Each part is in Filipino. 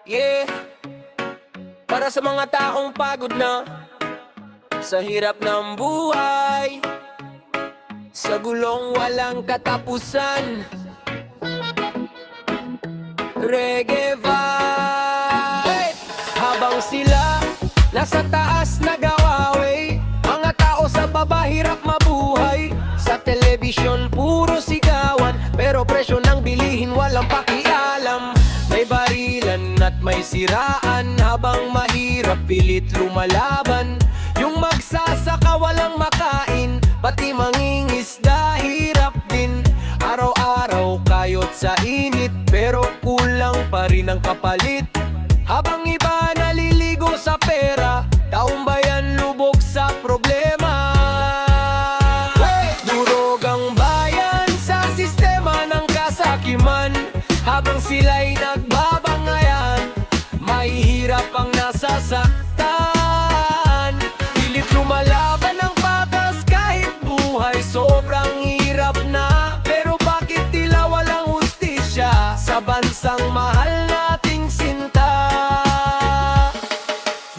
Yeah, para sa mga taong pagod na sa hirap ng buhay, sa gulong walang katapusan. Reggae vibe. Habang sila nasa taas nag-away, mga tao sa baba hirap mabuhay. Sa telebisyon puro sigawan, pero presyo ng bilihin walang pakialam. May barilan at may siraan, habang mahirap pilit lumalaban. Yung magsasaka walang makain, pati mangingisda hirap din. Araw-araw kayot sa init, pero kulang pa rin ang kapalit. Habang iba naliligo sa pera, taong bayan lubog sa problema. Durog ang bayan sa sistema ng kasakiman. Habang sila'y nagbabangayan, mahihirap ang nasasaktan. Pilit lumalaban ng patas kahit buhay sobrang hirap na. Pero bakit tila walang hustisya sa bansang mahal nating sinta?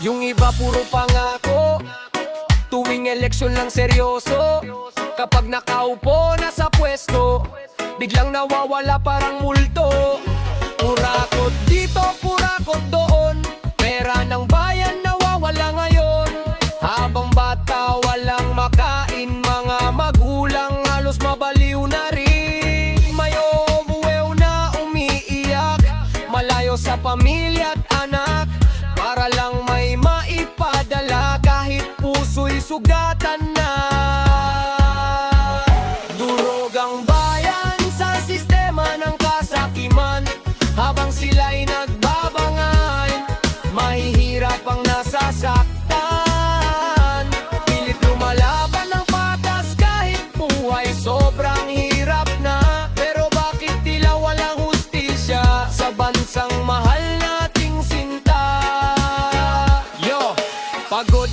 Yung iba puro pangako, tuwing eleksyon lang seryoso. Kapag nakaupo na sa pwesto, biglang nawawala parang multo. Purakot dito, purakot doon, pera ng bayan nawawala ngayon. Habang bata walang makain, mga magulang halos mabaliw na rin. May umuwew na umiiyak, malayo sa pamilya at anak, para lang may maipadala kahit puso'y sugatan na. Durog ang bayan sa sistema ng kasakiman. Habang sila'y nagbabangay, mahihirap ang nasasaktan. Pilit lumalaban ng patas kahit buhay sobrang hirap na. Pero bakit tila walang hustisya sa bansang mahal nating sinta? Yo, pagod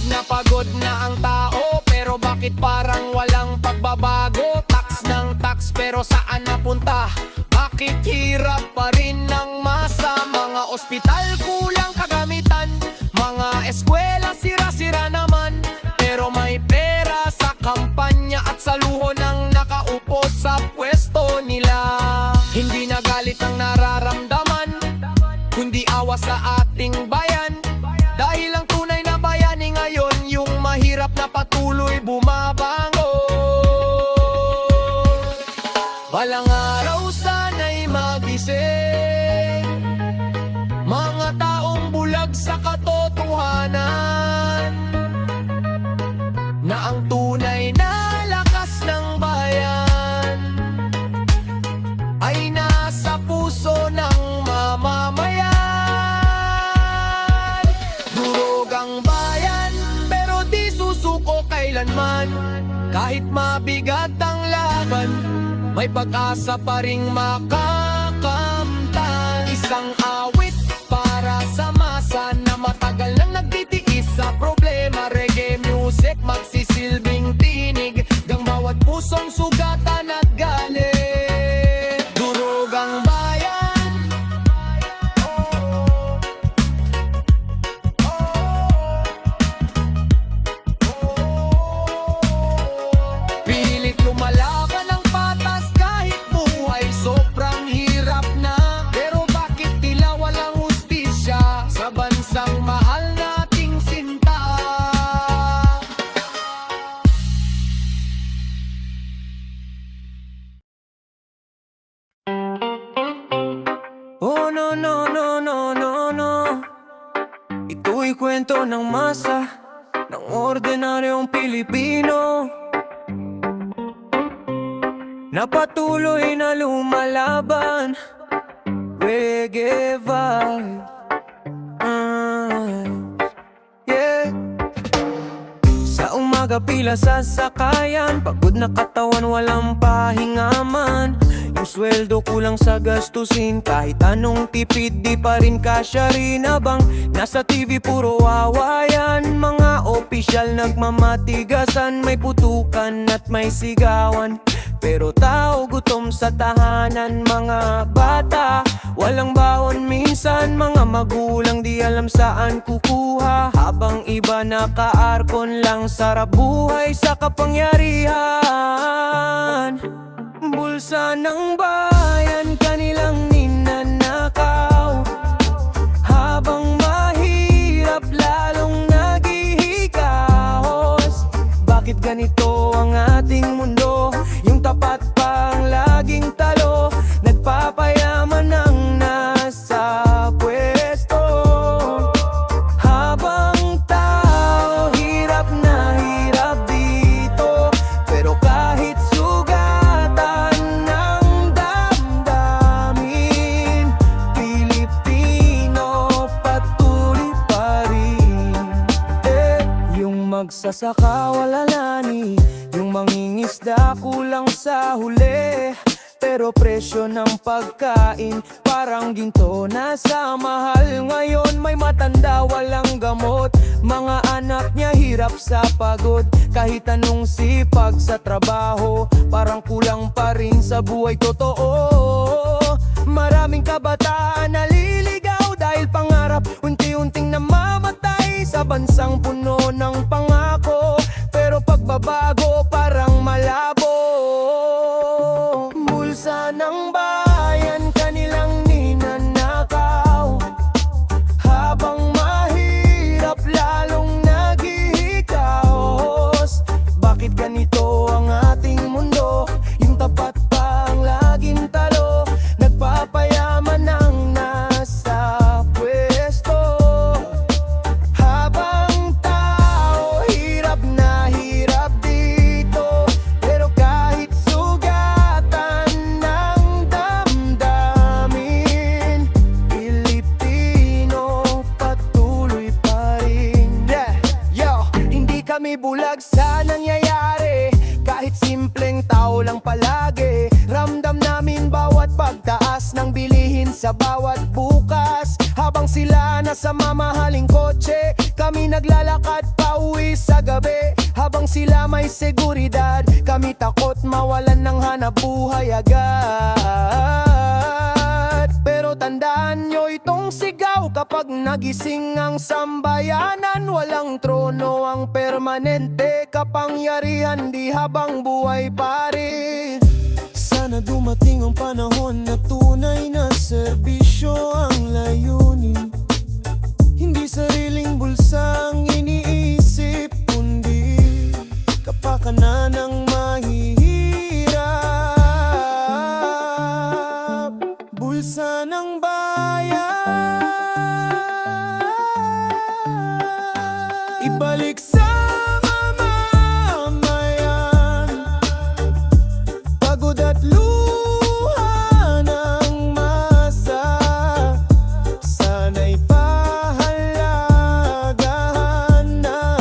na ang tao, pero bakit parang walang pagbabago? Tax ng tax pero saan napunta? Bakit hirap pa rin ng masa? Mga ospital kulang kagamitan, mga eskwela sira-sira naman. Pero may pera sa kampanya at sa luho ng nakaupo sa pwesto nila. Hindi na galit ang nararamdaman, kundi awa sa ating bayan. Dahil ang tunay na bayani ngayon, yung mahirap na patuloy bumabango. Balang araw sana'y magising, mga taong bulag sa katotohanan, na ang tunay na lakas ng bayan ay nasa puso ng mamamayan. Durog ang bayan pero di susuko kailanman. Kahit mabigat ang laban, may pag-asa pa ring makakamtan. Isang awit para sa masa na matagal nang nagtitiis sa problema. Reggae music magsisilbing tinig ng bawat pusong sugatan at galit. Durog ang bayan, pilit lumalaban ng patas kahit buhay sobrang hirap na. Pero bakit tila walang hustisya sa bansang mahal nating sinta? Oh no no no no no no, ito'y kwento ng masa, ng ordinaryong Pilipino na patuloy na lumalaban. Reggae vibe, yeah. Sa umaga pila sa sakayan, pagod na katawan walang pahingaman. Yung sweldo kulang sa gastusin, kahit anong tipid di pa rin kasya rin. Abang nasa TV puro awayan, mga opisyal nagmamatigasan. May putukan at may sigawan, Pero tao gutom sa tahanan, mga bata walang baon, minsan mga magulang di alam saan kukuha. Habang iba nakaarkon lang, sarap buhay sa kapangyarihan. Bulsa ng bayan kanilang ninanakaw, habang mahirap lalong naghihikahos. Bakit ganito ang ating mundo? Yung tapat pa ang laging talo, nagpapayaman ng nasa pwesto, habang tao hirap na hirap dito. Pero kahit sugatan ng damdamin, Pilipino patuloy pa rin. Yung magsasaka wala lani, yung mangingisda kulang sa huli, pero presyo ng pagkain parang ginto na sa mahal. Ngayon may matanda walang gamot, mga anak niya hirap sa pagod. Kahit anong sipag sa trabaho, parang kulang pa rin sa buhay totoo. Maraming kabataan naliligaw dahil pangarap unti-unting namamatay sa bansang puno ng pangako, pero pagbabago parang malabo. Bulsa ng bayan kanilang ninanakaw, habang mahirap lalong naghihikahos. Bakit ganito ang ating mundo? Yung tapat pa ang laging talo, nagpapayaman ng nasa pwesto, habang tao hirap na hirap dito. Pero kahit sugatan ng damdamin, Pilipino patuloy pa rin. Yo, hindi kami bulag sa nangyayari, kahit simpleng tao lang palagi. Ramdam namin bawat pagtaas ng bilihin sa bawat bukas. Habang sila nasa mamahaling kotse, kami naglalakad pa uwi sa gabi. Habang sila may seguridad, kami takot mawalan ng hanap buhay agad. Pero tandaan nyo itong sigaw, kapag nagising ang sambayanan, walang trono ang permanente, kapangyarihan di habang buhay pa rin. Sana dumating ang panahon na tunay na serbisyo ang layunin. Hindi sariling bulsa ang iniisip, kundi kapakanan ng mahihirap. Bulsa ng bayan, ibalik sa mamamayan. Pagod at luha ng masa, sana'y pahalagahan na.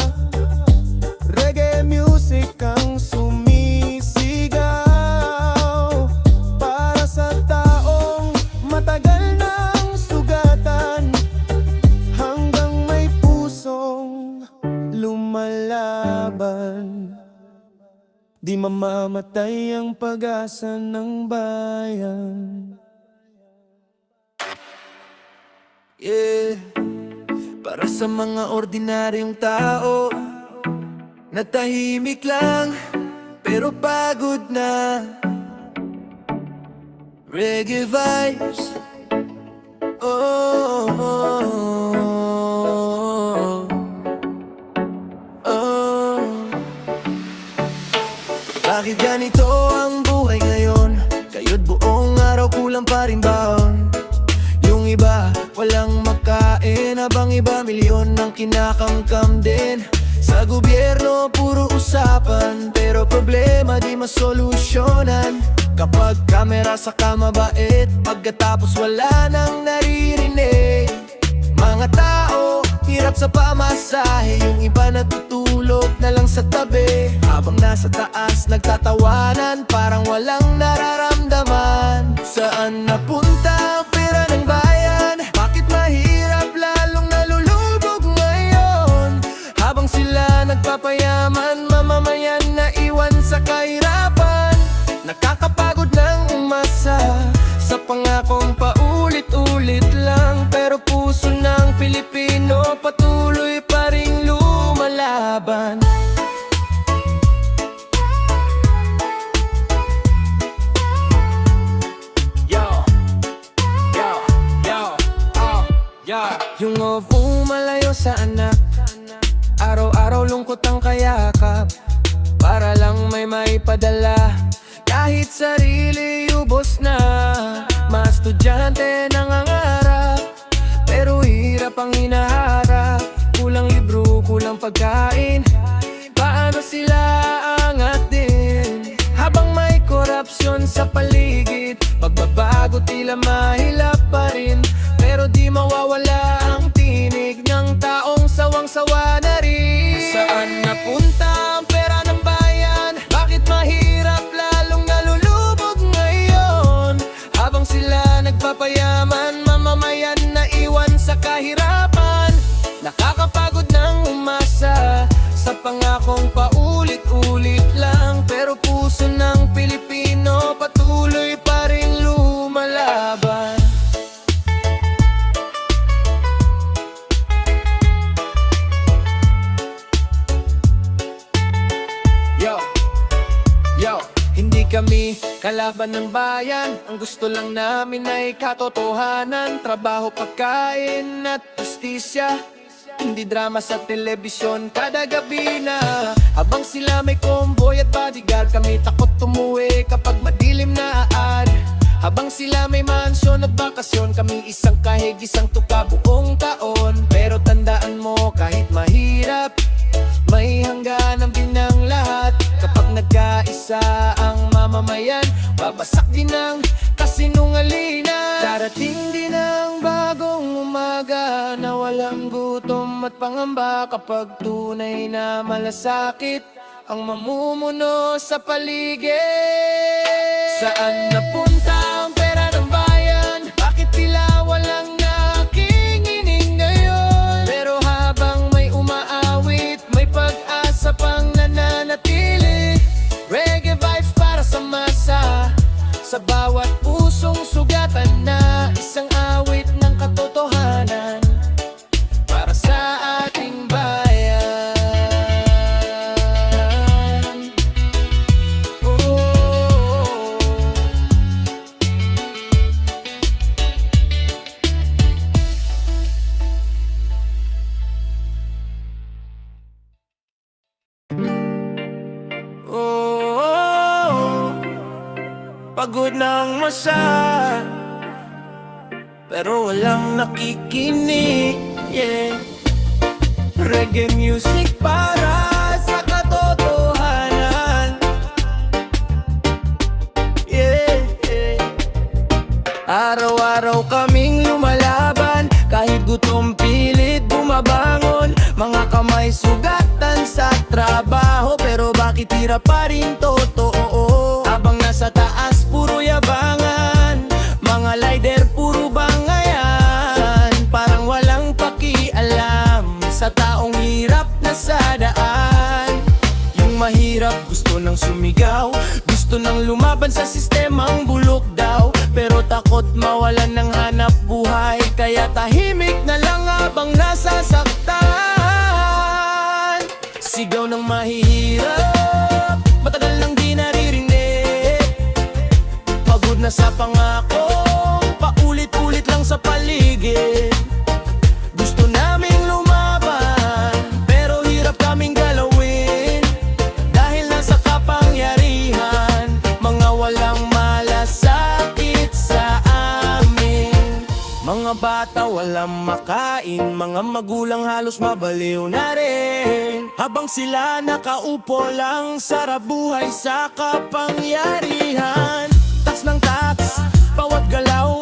Reggae music ang sumisigaw para sa taong matagal ng sugatan, hanggang may pusong lumalaban. Di mamamatay ang pag-asa ng bayan. Para sa mga ordinaryong tao na tahimik lang pero pagod na. Reggae vibes, oh, oh, oh, oh. Bakit ganito ang buhay ngayon? Kayo't buong araw kulang pa rin baon. Yung iba walang makain, habang iba milyon ang kinakamkam din. Sa gobyerno puro usapan, pero problema di masolusyonan. Kapag kamera sa kamabait, pagkatapos wala nang naririnig. Mga tao hirap sa pamasahe, yung iba natutulog na lang sa tabi. Habang nasa taas nagtatawanan, parang walang nararamdaman. Saan napunta ang pera ng bayan? Bakit mahirap lalong nalulubog ngayon? Habang sila nagpapayaman, mamamayan na iwan sa kahirapan. Yung malayo sa anak, araw-araw lungkot ang kayakap, para lang may maipadala. Kahit sarili ubos na, mga estudyante nangangarap, pero hirap ang hinaharap. Kulang libro, kulang pagkain, paano sila aangat din? Habang may korupsyon sa paligid, pagbabago tila mahilap pa rin. Pero di mawawala ang tinig ng taong sawang-sawa na rin. Saan napunta ang pera ng bayan? Bakit mahirap lalong nalulubog ngayon? Habang sila nagpapayaman, mamamayan na iwan sa kahirapan. Nakakapagod ng umasa sa pangakong paulit-ulit lang, pero puso ng Pilipino patuloy pa rin lumalaban. Hindi kami kalaban ng bayan, ang gusto lang namin ay katotohanan. Trabaho, pagkain at justisya, hindi drama sa telebisyon kada gabi na. Habang sila may convoy at bodyguard, kami takot tumuwi kapag madilim na aan. Habang sila may mansyon at bakasyon, kami isang kahig, isang tuka buong taon. Pero tandaan mo, kahit mahirap, may hangganan din ang lahat. Kapag nagkaisa ang mamamayan, babasak din ang kasinungalingan. Darating din ang bagong umaga na walang gutom at pangamba, kapag tunay na malasakit ang mamumuno sa paligid. Saan napunta ang pera ng bayan? Bakit tila walang nakikinig ngayon? Pero habang may umaawit, may pag-asa pang nananatili. Reggae vibes para sa masa, sa bawat pusong sugatan na isang awit ng katotohanan para sa ating bayan. Pagod ng masa, pero walang nakikinig, yeah. Reggae music para sa katotohanan, yeah, yeah. Araw-araw kaming lumalaban, kahit gutom pilit bumabangon. Mga kamay sugatan sa trabaho, pero bakit hirap pa rin totoo? Habang nasa taas puro yabangan, mga lider puro bangayan. Parang walang pakialam sa taong hirap na sa daan. Yung mahirap gusto nang sumigaw, gusto nang lumaban sa sistemang bulok daw, pero takot mawalan ng hanap buhay, kaya tahimik na lang habang nasasaktan. Sigaw ng mahihirap, matagal nang di naririnig. Pagod na sa pangako, paulit-ulit lang sa paligid. Gusto naming lumaban, pero hirap kaming galawin. Dahil nasa kapangyarihan, mga walang malasakit sa amin. Mga bata walang makain, mga magulang halos mabaliw na rin. Habang sila nakaupo lang, sarap buhay sa kapangyarihan. Tax ng tax, bawat galaw,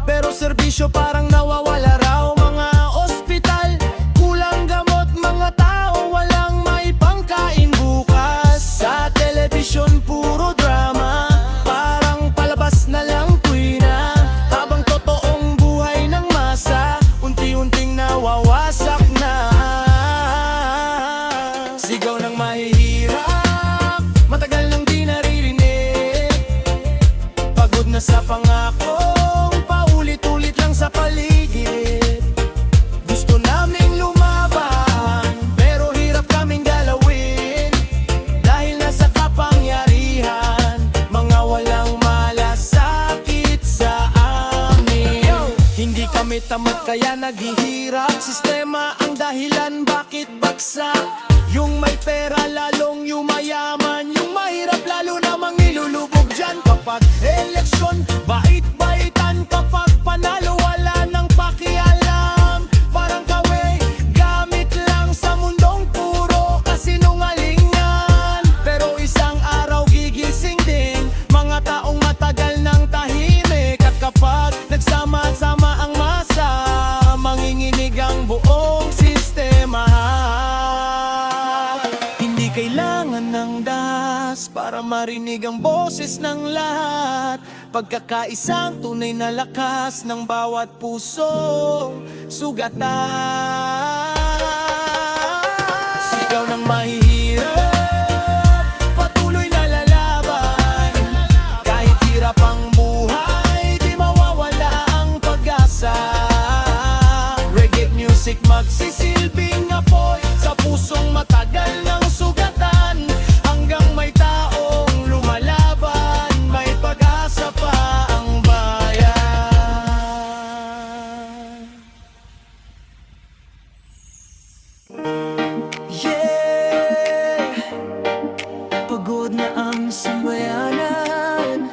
pero serbisyo parang nawawala raw. Mga ospital, kulang gamot, mga tao walang maipangkain bukas. Sa telebisyon puro drama, parang palabas na lang tuwina. Habang totoong buhay ng masa, unti-unting nawawasak na. Sigaw ng mahihirap, matagal nang di naririnig. Pagod na sa pangako, paulit-ulit lang sa paligid. tamad kaya naghihirap. Sistema ang dahilan bakit baksa. Yung may pera lalong yumayaman, yung mahirap lalo namang nilulubog dyan. Kapag eleksyon, bait-baitan, kapag panalo wala nang pakialam. Parang kami, gamit lang sa mundong puro kasinungalingan. Pero isang araw gigising din mga taong matagal nang tahimik. At kapag nagsama-sama ang masa, manginginig ang buong sistema. Hindi kailangan ng das para marinig ang boses ng lahat. Pagkakaisang tunay na lakas ng bawat pusong sugatan. Sigaw ng mahihirap, patuloy na lalaban. Kahit hirap ang buhay, di mawawala ang pag-asa. Reggae music magsisilbing apoy sa pusong matagal ng sugatan. Hanggang may taong lumalaban, may pag-asa pa ang bayan. Yeah, pagod na ang sambayanan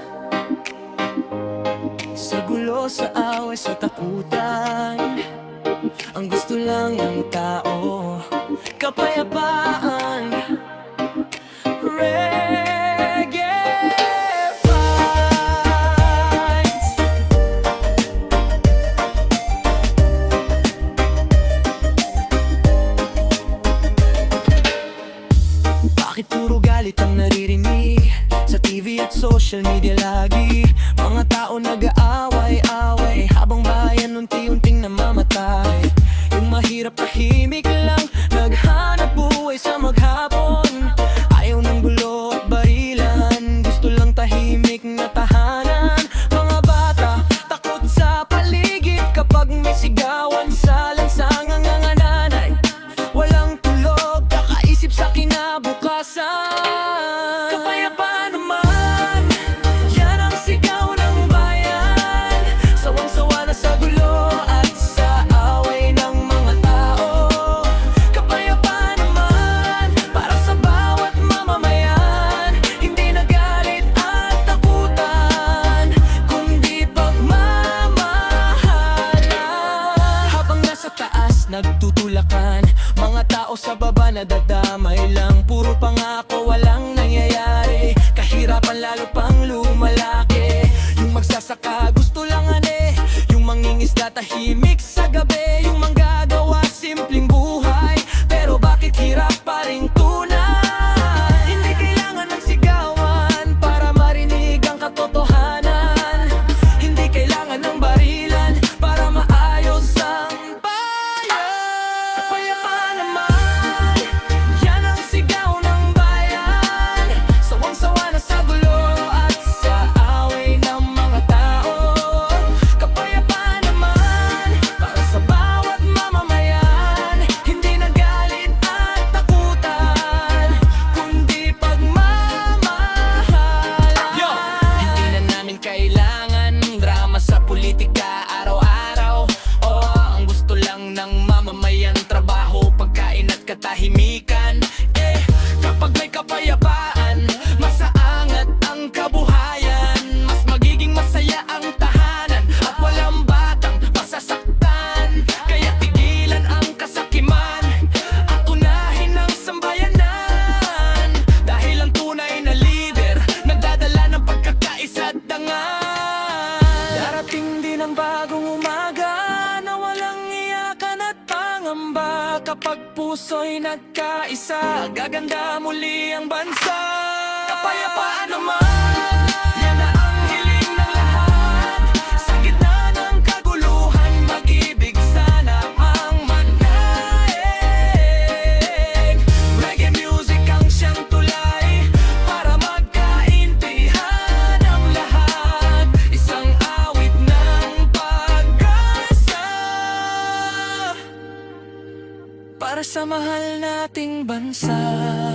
sa gulo, sa away, sa takutan. Ang gusto lang ng tao, kapayapaan. Reggae vibes. Bakit puro galit ang naririnig sa TV at social media lagi? Mga tao nag-aaway-away habang bayan unti-unting namamatay. Yung mahirap tahimik lang, naghanap buhay sa maghapon. Ayaw ng gulo at barilan, gusto lang tahimik na tahanan. Mga bata, takot sa paligid kapag may sigawan sa lansangang ang nanay. Walang tulog, kakaisip sa kinabukasan. Kapayapaan naman, yan ang sigaw ng bayan. Sawang-sawa na sa gulo at sa away ng mga tao. Kapayapaan naman, para sa bawat mamamayan. Hindi na galit at takutan, kundi pagmamahalan. Habang nasa taas nagtutulakan, mga tao sa baba nadadamay lang. Puro pangako, walang nangyayari. Kahirapan lalo pang lumalaki. Yung magsasaka gusto lang ane, yung mangingisda tahimik sa gabi. Yung manggagawa simpleng buhay, pero bakit hirap pa rin tunay? Hindi kailangan ng sigawan para marinig ang katotohanan. Hindi kailangan ng barilan para maayos ang bayan. Kapayapaan naman, yan ang sigaw ng bayan. Sawang-sawa na sa gulo at sa away ng mga tao. Kapayapaan naman, para sa bawat mamamayan. Hindi na galit at takutan, kundi pagmamahalan. Hindi na namin kailangan drama sa politika araw-araw. Ang gusto lang ng mamamayan, trabaho, pagkain at katahimikan. Kapag may kapayapaan, masaangat ang kabuhayan. Mas magiging masaya ang tahanan at walang batang masasaktan. Kaya tigilan ang kasakiman at unahin ang sambayanan. Dahil ang tunay na lider nagdadala ng pagkakaisa at dangal. Darating din ang bagong umaga na walang iyakan at pangamba. Kapag puso'y nagkaisa, gaganda muli ang bansa. Kapayapaan naman, yan na ang hiling ng lahat. Sa gitna ng kaguluhan, mag-ibig sana ang manaig. Reggae music ang siyang tulay para magkaintindihan ang lahat. Isang awit ng pag-asa para sa mahal nating bansa.